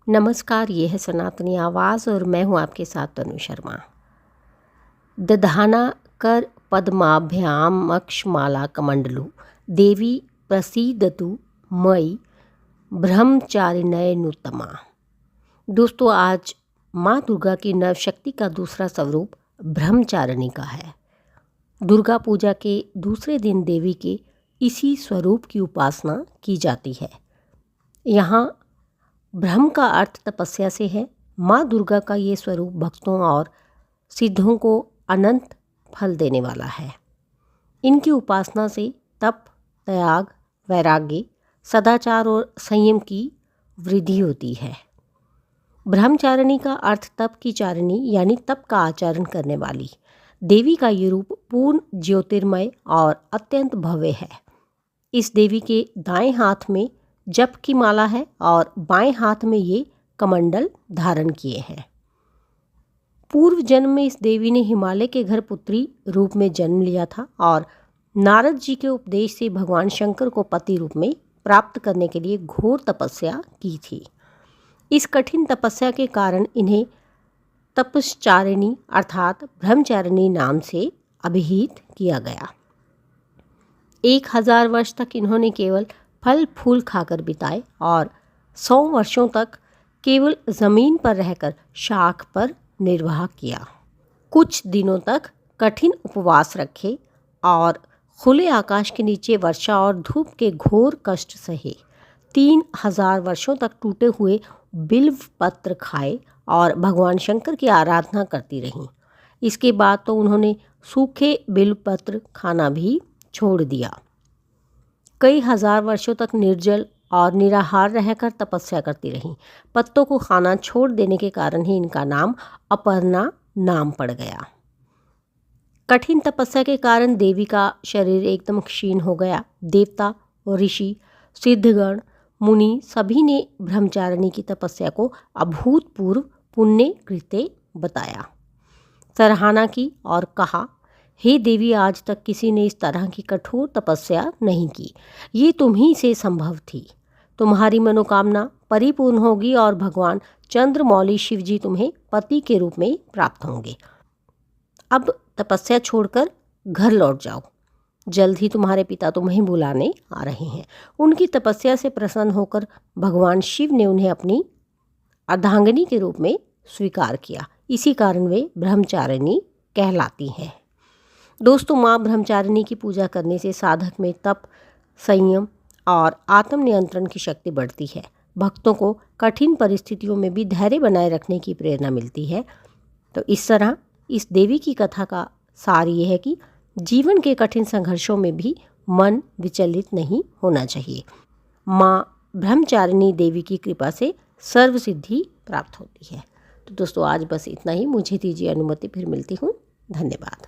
नमस्कार, ये है सनातनी आवाज़ और मैं हूँ आपके साथ तनु शर्मा। दधाना कर पद्माभ्याम अक्षमाला कमंडलु देवी प्रसीदतु मयि ब्रह्मचारिण्यनुत्तमा। दोस्तों, आज माँ दुर्गा की नवशक्ति का दूसरा स्वरूप ब्रह्मचारिणी का है। दुर्गा पूजा के दूसरे दिन देवी के इसी स्वरूप की उपासना की जाती है। यहाँ ब्रह्म का अर्थ तपस्या से है। माँ दुर्गा का ये स्वरूप भक्तों और सिद्धों को अनंत फल देने वाला है। इनकी उपासना से तप, त्याग, वैराग्य, सदाचार और संयम की वृद्धि होती है। ब्रह्मचारिणी का अर्थ तप की चारिणी यानी तप का आचरण करने वाली। देवी का ये रूप पूर्ण ज्योतिर्मय और अत्यंत भव्य है। इस देवी के दाएं हाथ में जप की माला है और बाएं हाथ में ये कमंडल धारण किए हैं। पूर्व जन्म में इस देवी ने हिमालय के घर पुत्री रूप में जन्म लिया था और नारद जी के उपदेश से भगवान शंकर को पति रूप में प्राप्त करने के लिए घोर तपस्या की थी। इस कठिन तपस्या के कारण इन्हें तपश्चारिणी अर्थात ब्रह्मचारिणी नाम से अभिहित किया गया। 1000 वर्ष तक इन्होंने केवल फल फूल खाकर बिताए और 100 वर्षों तक केवल ज़मीन पर रहकर शाख पर निर्वाह किया। कुछ दिनों तक कठिन उपवास रखे और खुले आकाश के नीचे वर्षा और धूप के घोर कष्ट सहे। 3000 वर्षों तक टूटे हुए बिल्व पत्र खाए और भगवान शंकर की आराधना करती रहीं। इसके बाद तो उन्होंने सूखे बिल्व पत्र खाना भी छोड़ दिया। कई हजार वर्षों तक निर्जल और निराहार रहकर तपस्या करती रहीं। पत्तों को खाना छोड़ देने के कारण ही इनका नाम अपर्णा नाम पड़ गया। कठिन तपस्या के कारण देवी का शरीर एकदम क्षीण हो गया। देवता और ऋषि, सिद्धगण, मुनि सभी ने ब्रह्मचारिणी की तपस्या को अभूतपूर्व पुण्य कृत्य बताया, सराहना की और कहा, हे देवी, आज तक किसी ने इस तरह की कठोर तपस्या नहीं की। ये तुम्ही से संभव थी। तुम्हारी मनोकामना परिपूर्ण होगी और भगवान चंद्रमौली शिव जी तुम्हें पति के रूप में प्राप्त होंगे। अब तपस्या छोड़कर घर लौट जाओ। जल्द ही तुम्हारे पिता तुम्हें बुलाने आ रहे हैं। उनकी तपस्या से प्रसन्न होकर भगवान शिव ने उन्हें अपनी अर्धांगिनी के रूप में स्वीकार किया। इसी कारण वे ब्रह्मचारिणी कहलाती हैं। दोस्तों, माँ ब्रह्मचारिणी की पूजा करने से साधक में तप, संयम और आत्मनियंत्रण की शक्ति बढ़ती है। भक्तों को कठिन परिस्थितियों में भी धैर्य बनाए रखने की प्रेरणा मिलती है। तो इस तरह इस देवी की कथा का सार ये है कि जीवन के कठिन संघर्षों में भी मन विचलित नहीं होना चाहिए। माँ ब्रह्मचारिणी देवी की कृपा से सर्व सिद्धि प्राप्त होती है। तो दोस्तों, आज बस इतना ही। मुझे दीजिए अनुमति, फिर मिलती हूँ। धन्यवाद।